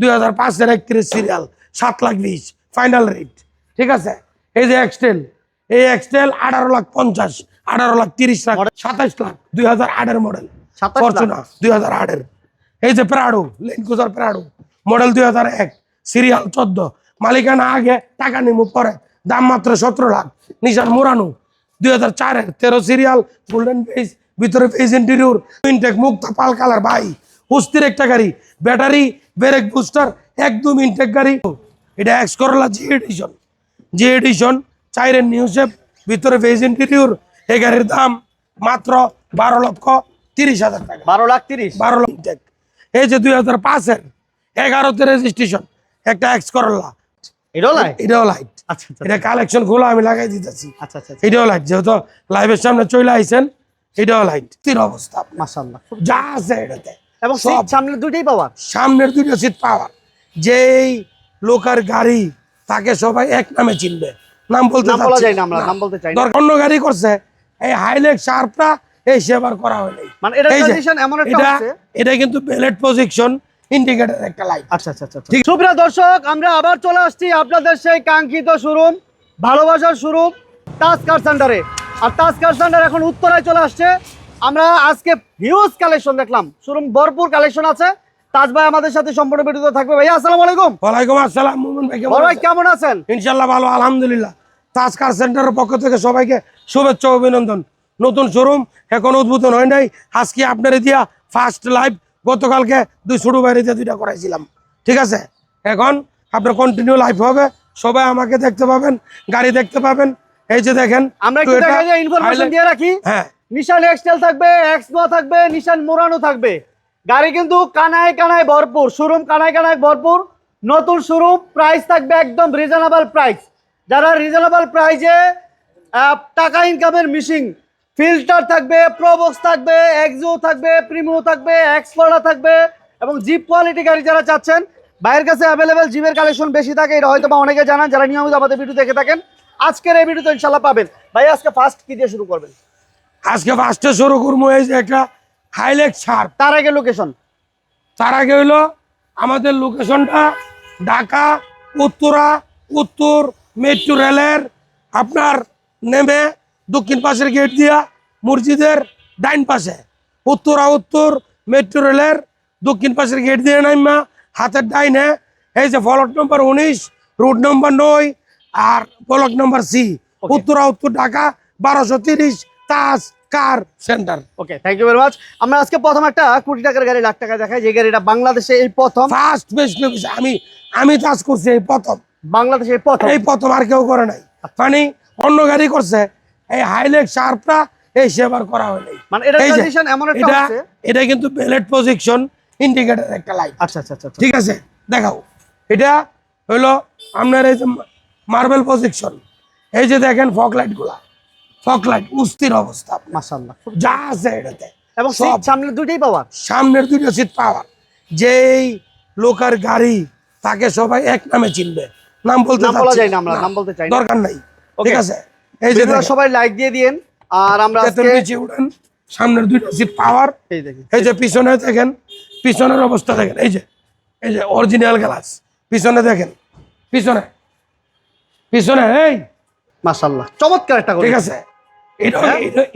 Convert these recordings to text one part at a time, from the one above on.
2005-এর 31 serial 7,20,000 final rate. ঠিক আছে, এই যে এক্সটেল, এই এক্সটেল 18,50,000, 18,30,000, 27,00,000 2008-এর মডেল ফরচুনা 2008-এর। এই যে Prado, Land Cruiser Prado model 2001 serial 14, মালিকানা আগে টাকা নিমু পরে, দাম মাত্র 17 লাখ। নিশান মুরানো 2004-এর 13 সিরিয়াল, গোল্ডেন পেজ, ভিতরে পেজ ইন্টেরিয়র, ইনটেক মুক্তা পাল কালার ভাই, অস্থির একটা গাড়ি, ব্যাটারি, ব্রেক বুস্টার, একদম ইনটেক গাড়ি। এটা X Corolla G edition, G edition 4-এর নিউ শেপ, ভিতরে পেজ ইন্টেরিয়র। এই গাড়ির দাম মাত্র 12,30,000 টাকা। 12,30,000, 12 লাখ ইনটেক। এই যে 2005-এর 11-তে রেজিস্ট্রেশন একটা এক্স করোলা, এটাও লাইট। এটাও লাইট। আচ্ছা আচ্ছা এটা কালেকশন খোলা আমি লাগাই দিতেছি। আচ্ছা আচ্ছা, এটাও লাইট, যেহেতু লাইভের সামনে চলে আইছেন, এটাও লাইট। স্থির অবস্থা মাশাআল্লাহ, যা আছে এটাতে। এবং সব সামনে দুইটাই পাওয়ার, সামনের দুটো সিট পাওয়ার। যেই লোকের গাড়ি তাকে সবাই এক নামে চিনবে, নাম বলতে বলা যায় না, আমরা নাম বলতে চাই না। দরকার অন্য গাড়ি করছে, এই হাইলেক্স শার্পটা এই সেবার করা হয় নাই। মানে এটা কন্ডিশন এমন একটা হচ্ছে, এটা কিন্তু বেলেট পজিশন ইন্ডিকেটর একটা লাইট। আচ্ছা আচ্ছা আচ্ছা। সুপ্রিয় দর্শক, আমরা আবার চলে আসছি আপনাদের সেই কাঙ্ক্ষিত শোরুম, ভালোবাসার শোরুম, তাজ কার সেন্টারে। আর তাজ কার সেন্টার এখন উত্তরায় চলে আসছে। আমরা আজকে হিউজ কালেকশন দেখলাম, শোরুম ভরপুর কালেকশন আছে। তাজ ভাই আমাদের সাথে সম্পূর্ণ ভিডিওতে থাকবে। ভাইয়া আসসালামু আলাইকুম। ওয়ালাইকুম আসসালাম মুমিন ভাই, ভাই কেমন আছেন? ইনশাআল্লাহ ভালো, আলহামদুলিল্লাহ। তাজ কার সেন্টারের পক্ষ থেকে সবাইকে শুভেচ্ছা ও অভিনন্দন। নতুন শোরুম এখন উদ্বোধন হয় নাই, আজকে আপনার দিয়া ফার্স্ট লাইভ। গতকালকে দুই ছোট বাইরে দুইটা করাইছিলাম। ঠিক আছে, এখন আপনার কন্টিনিউ লাইভ হবে, সবাই আমাকে দেখতে পাবেন, গাড়ি দেখতে পাবেন। এই যে দেখেন, আমরা একটু দেখা যায় ইনফরমেশন দিয়ে রাখি। হ্যাঁ, নিশান এক্সটেল থাকবে, এক্সনো থাকবে, নিশান মুরানো থাকবে। গাড়ি কিন্তু কানায় কানায় ভরপুর, শোরুম কানায় কানায় ভরপুর। নতুন শোরুম, প্রাইস থাকবে একদম রিজনেবল প্রাইস। যারা রিজনেবল প্রাইসে টাকা ইনকামের মেশিন, ফিল্টার থাকবে, প্রোবক্স থাকবে, এক্সো থাকবে, প্রিমিও থাকবে, এক্সপ্লোরার থাকবে এবং জিপ কোয়ালিটি গাড়ি যারা চাচ্ছেন, ভাইয়ের কাছে অ্যাভেলেবেল জিপের কালেকশন বেশি থাকে। এটা হয়তো বা অনেকে জানান যারা নিয়মিত আমাদের ভিডিও দেখে থাকেন। আজকের এই ভিডিওতে ইনশাল্লাহ পাবেন। ভাই আজকে ফার্স্ট কি দিয়ে শুরু করবেন? আজকে ফার্স্টে শুরু করবো এই যে একটা হাইলেক্স শার্প। তার আগে লোকেশন, তার আগে হইলো আমাদের লোকেশনটা ঢাকা উত্তরা, উত্তর মেট্রো রেলের আপনার নেমে দক্ষিণ পাশের গেট দিয়া মসজিদের ডাইন পাশে, উত্তরা উত্তর মেট্রো রেলের দক্ষিণ পাশের গেট দিয়ে নাইমা হাতের ডাইনে এই যে ফলক নম্বর 19, রুট নম্বর 9 আর ফলক নম্বর সি, উত্তরা উত্তর Dhaka 1230, Taj car centre. Okay, thank you very much. আমরা আজকে প্রথম একটা কোটি টাকার গাড়ি, লাখ টাকা দেখাই, যে গাড়িটা বাংলাদেশে এই প্রথম, ফার্স্ট বেস্ট আমি কাজ করছি এই প্রথম, বাংলাদেশে এই প্রথম আর কেউ করে নাই। মানে অন্য গাড়ি করছে, এই হাইলেক্স শার্পটা এই সেবার করা হয় নাই। মানে এটা কন্ডিশন এমন একটা হচ্ছে, এটা কিন্তু বেলেট পজিশন ইন্ডিকেটর একটা লাইট। আচ্ছা আচ্ছা আচ্ছা, ঠিক আছে, দেখাও। এটা হলো আপনার এই যে মার্বেল পজিশন, এই যে দেখেন ফগ লাইট গুলা, ফগ লাইট অস্থির অবস্থা মাশাআল্লাহ, যা আছে এটাতে। এবং সব সামনে দুইটাই পাওয়ার, সামনের দুটো সিট পাওয়ার। যেই লোকের গাড়ি তাকে সবাই এক নামে চিনবে, নাম বলতে বলা যায় না, আমরা নাম বলতে চাই না, দরকার নাই। ঠিক আছে, এই যে সবাই লাইক দিয়ে দিয়েন। আর আমরা আজকে নিচে উঠেন, সামনের দুটো সিট পাওয়ার। এই দেখেন, এই যে পিছনে দেখেন, পিছনের অবস্থা দেখেন, এই যে অরিজিনাল গ্লাস। পিছনে দেখেন, পিছনে পিছনে এই মাশাআল্লাহ চমৎকার একটা গাড়ি। ঠিক আছে,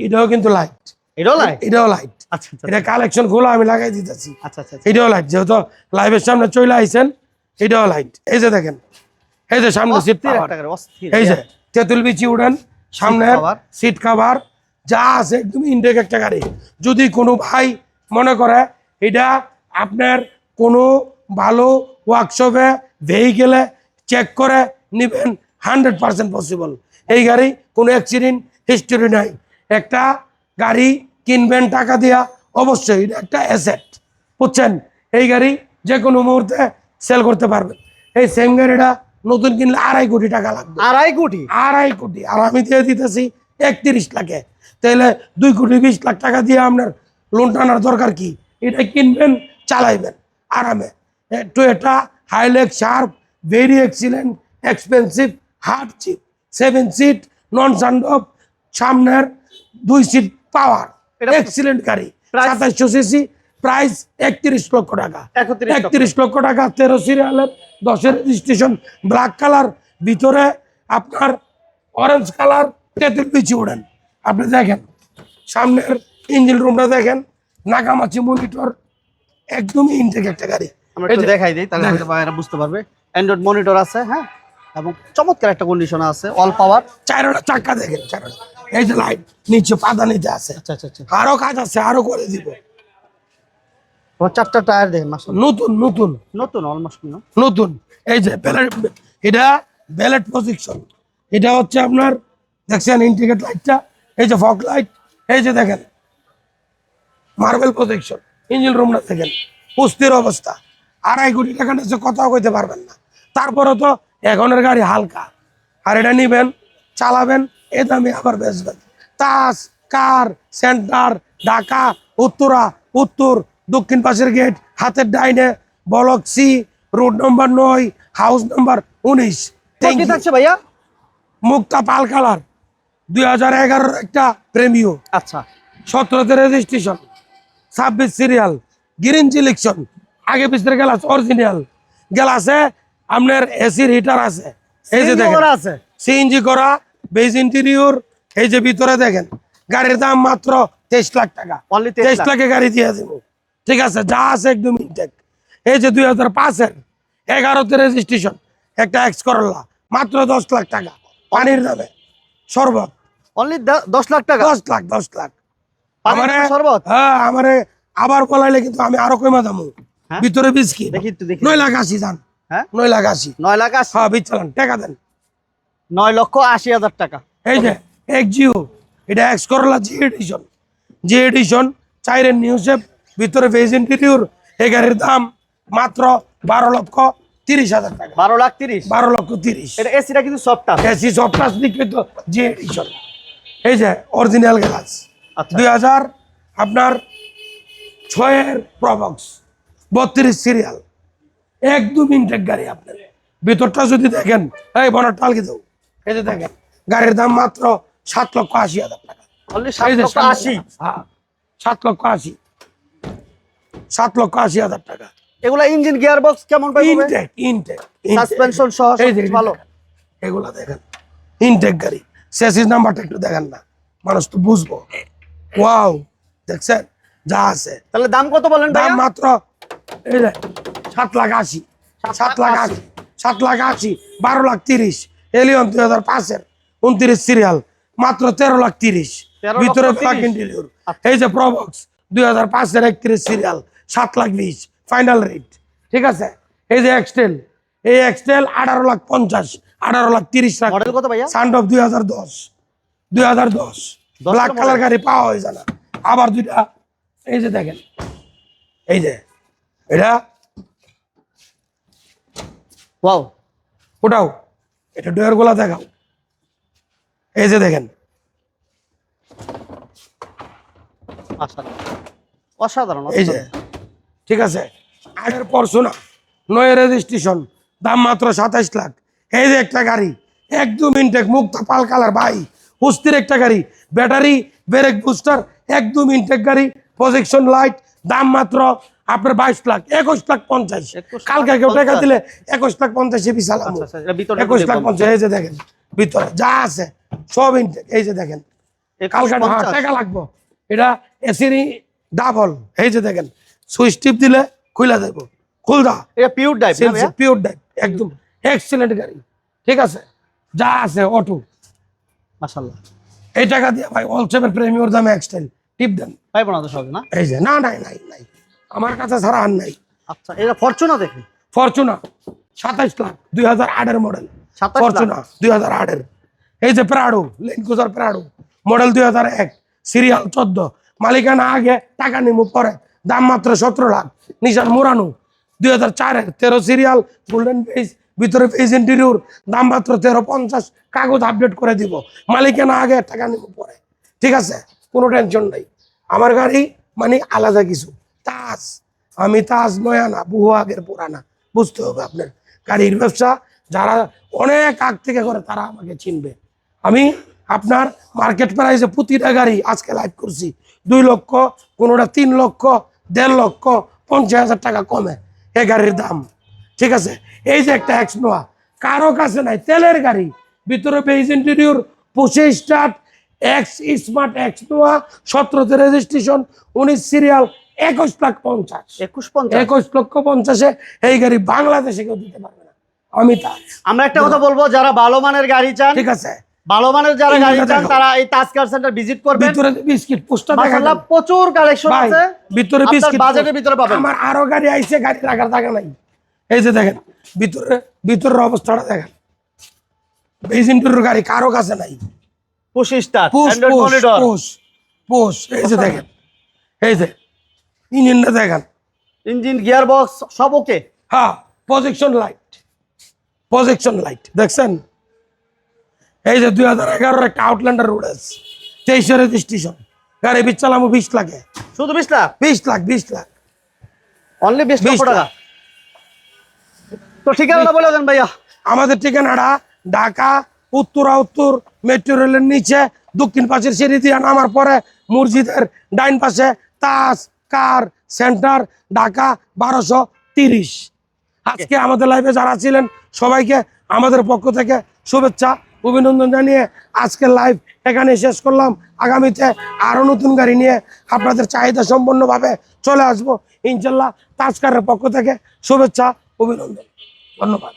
এটাও কিন্তু লাইট, এটাও লাইট। আচ্ছা আচ্ছা, এটা কালেকশন খোলা আমি লাগাই দিতেছি। আচ্ছা আচ্ছা, এটাও লাইট, যেহেতু লাইভের সামনে চলে আইছেন, এটাও লাইট। এই যে দেখেন, এই যে সামনে সিট পাওয়ার, এই যে তেঁতুল বিচি উড়েন, সামনের সিট কভার যা আছে একদম ইনটেক একটা গাড়ি। যদি কোনো ভাই মনে করে এটা আপনার কোনো ভালো ওয়ার্কশপে ভেহিকেলে চেক করে নেবেন, 100% পসিবল। এই গাড়ি কোনো অ্যাক্সিডেন্ট হিস্টোরি নাই। একটা গাড়ি কিনবেন টাকা দিয়া, অবশ্যই এটা একটা অ্যাসেট, বুঝছেন? এই গাড়ি যে কোনো মুহূর্তে সেল করতে পারবেন। এই সেম গাড়িটা নতুন কিনলে 2.5 কোটি টাকা লাগবে। 2.5 কোটি, আর আমি দিয়ে দিতেছি 31 লাখে। তাহলে 2,20,00,000 টাকা দিয়ে আপনার লোন টানার দরকার কি? এটা কিনবেন, চালাইবেন আরামে। Toyota Hilux sharp, very excellent, expensive, hard cheap, 7 seat, non sunroof, সামনের 2 সিট পাওয়ার, এক্সিলেন্ট গাড়ি, 2700 সিসি, প্রাইস 31 লক্ষ টাকা। 31 লক্ষ টাকা, 13 সিরিয়ালের 10-এর রেজিস্ট্রেশন, ব্ল্যাক কালার, ভিতরে আপনার অরেঞ্জ কালার, তেঁতুল বিচি উড়েন। আপনি দেখেন সামনের ইঞ্জিন রুমটা দেখেন, নাকামাছি মনিটর, একদমই ইনটেক একটা গাড়ি। আমরা একটু দেখাই দিই, তাহলে হয়তো ভাইরা বুঝতে পারবে। অ্যান্ড্রয়েড মনিটর আছে, হ্যাঁ, এবং চমৎকার একটা কন্ডিশন আছে, অল পাওয়ার। চারটা চাক্কা দেখেন, চারটা, এই যে লাইট নিচে পাতা নিচে আছে। আচ্ছা আচ্ছা আচ্ছা। আরো কাজ আছে, আরো করে দিব। তোমার 4টা টায়ার দেখেন, মাশাআল্লাহ নতুন নতুন নতুন, অলমোস্ট নিউ। নতুন। এই যে এটা ব্যালেট পজিশন, এটা হচ্ছে আপনার দেখছেন ইন্ডিকেটর লাইটটা, এই যে ফগ লাইট, এই যে দেখেন মার্বেল প্রজেকশন, ইঞ্জিন রুমটা দেখেন, অস্থির অবস্থা। 2.5 কোটি টাকা নিচে কথাও কইতে পারবেন না। তারপরে তো এখনের গাড়ি হালকা, আর এটা নিবেন, চালাবেন, এ দামে আবার বেচবেন। তাস, কার, সেন্টার, ঢাকা, উত্তরা, উত্তর, দক্ষিণ পাশের গেট, হাতের ডাইনে, block C, road number 9, house নম্বর 19। কি থাকছে ভাইয়া? মুক্তা পাল কালার, 2011 একটা প্রেমিও, আচ্ছা, 17তে রেজিস্ট্রেশন, 26 সিরিয়াল, গ্রিন সিলেকশন, আগে পিছনের গ্লাস অরিজিনাল, গ্লাসে আপনার এসির হিটার আছে, এই যে দেখেন আছে সিএনজি করা, বেজ ইন্টেরিয়র। এই যে ভিতরে দেখেন, গাড়ির দাম মাত্র 23 লাখ টাকা। Only 23 লাখে গাড়ি দিয়ে দেবো, ঠিক আছে, যা আছে একদম ইনটেক। এই যে 2005-এর 11তে রেজিস্ট্রেশন একটা এক্স করলা, মাত্র 10 লাখ টাকা পানির দামে শরবত। অনলি 10 লাখ টাকা? 10 লাখ পানির দামে শরবত? হ্যাঁ, আমারে আবার বলাইলে কিন্তু আমি আরো কমা দামু। হ্যাঁ? ভিতরে বিস্কিট দেখি একটু দেখি। 9 লাখ 80 যান। হ্যাঁ, 9 লাখ 80। 9 লাখ 80? হ্যাঁ, বিচ চালান, টাকা দেন। 9,80,000 টাকা। এই যে এক্সজিও, এটা X Corolla G edition, G edition, 4-এর নিউ শেপ, ভিতরে ভেজ ইন্টেরিয়র। এই গাড়ির দাম মাত্র 12,30,000 টাকা। 12,30,000? 12,30,000। এটা এসিটা কিন্তু সফট টাচ। এসি সব প্লাস লিখিত জি এডিশন। এই যে অরিজিনাল গ্লাস, আচ্ছা। 2000 আপনার 6-এর প্রবক্স, 32 সিরিয়াল, একদম ইনটেক গাড়ি। আপনার ভিতরটা যদি দেখেন, এই বনার টালকে দাও, এই যে দেখেন গাড়ির দাম মাত্র 7,80,000 টাকা। অনলি এই যে 7,80,000? হ্যাঁ, 7,80,000, 7,80,000 টাকা। এগুলা ইঞ্জিন গিয়ার বক্স কেমন পাইবে? ইনটেক ইনটেক সাসপেনশন সহ এই যে সবকিছু ভালো? এগুলা দেখেন ইনটেক গাড়ি। শেষিস নাম্বারটা একটু দেখেন না, মানুষ তো বুঝবো। ওয়াও, দেখছেন যা আছে। তাহলে দাম কত বলেন দাম ভাইয়া? মাত্র এই যে 7,80,000, 7,80,000, 7,80,000, 12,30,000। এলিয়ন 2005-এর 29 সিরিয়াল, মাত্র 13,30,000। 13,30,000? ভিতরে ব্ল্যাক ইন্টেরিয়র। এই যে প্রবক্স 2005-এর 31 সিরিয়াল, 7,20,000 ফাইনাল রেট, ঠিক আছে। এই যে এক্সটেল, এই এক্সটেল 18,50,000, 18,30,000 টাকা। মডেল কত ভাইয়া? সানডফ 2010, 2010 ব্ল্যাক কালার গাড়ি পাওয়া হয়ে যায় না। আবার দুইটা, এই যে দেখেন, এই যে এটা ওয়াও, ওটাও, এটা ডোয়ার গোলা দেখাও। এই যে দেখেন, অসাধারণ। এই যে, ঠিক আছে। আগের পরশুনা 9-এর রেজিস্ট্রেশন, দাম মাত্র 27 লাখ। এই যে একটা গাড়ি একদম ইনটেক, মুক্তা পাল কালার, ভাই অস্থির একটা গাড়ি, ব্যাটারি, ব্রেক বুস্টার, একদম ইনটেক গাড়ি, প্রজেকশন লাইট, দাম মাত্র আপনার 22 লাখ, 21,50,000। কালকে কেউ টাকা দিলে 21,50,000 বিশালাম, আচ্ছা, আচ্ছা, এটা ভিতরে 21,50,000। এই যে দেখেন ভিতরে যা আছে সব ইনটেক। এই যে দেখেন, কালকে টাকা লাগবো। এটা এসিরি ডাবল, এই যে দেখেন সুইচ টিপ দিলে খুলে দেবো, খুলদা। এটা পিওর ডাইভ না ভাইয়া? পিওর ডাইভ, একদম এক্সিলেন্ট গাড়ি, ঠিক আছে, যা আছে অটো। মাশাআল্লাহ। এই টাকা দিয়ে ভাই অলসেভেন প্রিমিয়ার দামে এক্সটেল টিপ দেন, পাইবো না তো সব না? এই যে না, নাই নাই নাই, আমার কাছে ছাড়া আর নাই। আচ্ছা, এটা ফরচুনা দেখি। ফরচুনা 27 লাখ, 2008-এর মডেল। 27 লাখ? ফরচুনা 2008-এর। এই যে Prado, land Prado model 2001, serial 14, মালিকানা আগে, টাকা নিমু পরে, দাম মাত্র 17 লাখ। নিশান মুরানো 2004-এর 13 সিরিয়াল, গোল্ডেন পেজ, ভিতরে পেজ ইন্টেরিয়র, দাম মাত্র 13,50,000। কাগজ আপডেট করে দিব, মালিকানা আগে, টাকা নিমু পরে, ঠিক আছে, কোনো টেনশন নাই। আমার গাড়ি মানে আলাদা কিছু। তাজ, আমি তাজ নয়া না, বহু আগের পুরানা, বুঝতে হবে আপনার। গাড়ির ব্যবসা যারা অনেক আগ থেকে করে তারা আমাকে চিনবে। আমি আপনার মার্কেট প্রাইসে প্রতিটা গাড়ি আজকে লাইভ করছি 2 লক্ষ, কোনোটা 3 লক্ষ, 1,50,000 টাকা কমে এই গাড়ির দাম। ঠিক আছে, এই যে একটা এক্স নোয়া, কারো কাছে নাই, তেলের গাড়ি, ভিতরে বেজ ইন্টেরিয়র, পুশে start, X smart X Noah, 17তে রেজিস্ট্রেশন, 19 সিরিয়াল, 21,50,000। 21,50,000 এই গাড়ি বাংলাদেশে কেউ দিতে পারবে না, আমি তাজ। আমরা একটা কথা বলবো, যারা ভালো মানের গাড়ি চান, ঠিক আছে, ভালো মানের যারা গাড়ি চান তারা এই তাজ কার সেন্টার ভিজিট করবেন। ভিতরে বিস্কিট পোস্টার দেখা মাশাআল্লাহ যায় প্রচুর কালেকশন ভাই, আছে, ভিতরে আপনার বিস্কিট বাজেটের ভিতরে পাবেন। আমার আরো গাড়ি আইছে, গাড়ি রাখার জায়গা নাই। এই যে দেখেন ভিতরের অবস্থাটা দেখেন, বেজ ইন্টেরিয়র গাড়ি কারো কাছে নাই। Push start, push Android push monitor, push push, এই যে দেখেন, এই যে ইঞ্জিনটা দেখেন, ইঞ্জিন গিয়ার বক্স সব ওকে। হ্যাঁ, প্রজেকশন লাইট দেখছেন। এই যে 2011 একটা আউটল্যান্ডার রোড আছে, 23 রেজিস্ট্রেশন, গাড়ি বিচ চালামো 20 লাখে, শুধু 20 লাখ, 20 লাখ অনলি 20 লক্ষ 20 টাকা। লাখ। তো ঠিকানাটা বলে দেন ভাইয়া। আমাদের ঠিকানাটা ঢাকা উত্তর মেট্রো রেলের নিচে দক্ষিণ পাশের সিঁড়ি দিয়ে নামার পরে মসজিদের ডাইন পাশে তাজ কার সেন্টার, ঢাকা 1230। আজকে আমাদের লাইভে যারা ছিলেন সবাইকে আমাদের পক্ষ থেকে শুভেচ্ছা অভিনন্দন জানিয়ে আজকের লাইভ এখানে শেষ করলাম। আগামীতে আরো নতুন গাড়ি নিয়ে আপনাদের চাহিদা সম্পন্নভাবে চলে আসবো ইনশাল্লাহ। তাজ কারের পক্ষ থেকে শুভেচ্ছা অভিনন্দন, ধন্যবাদ।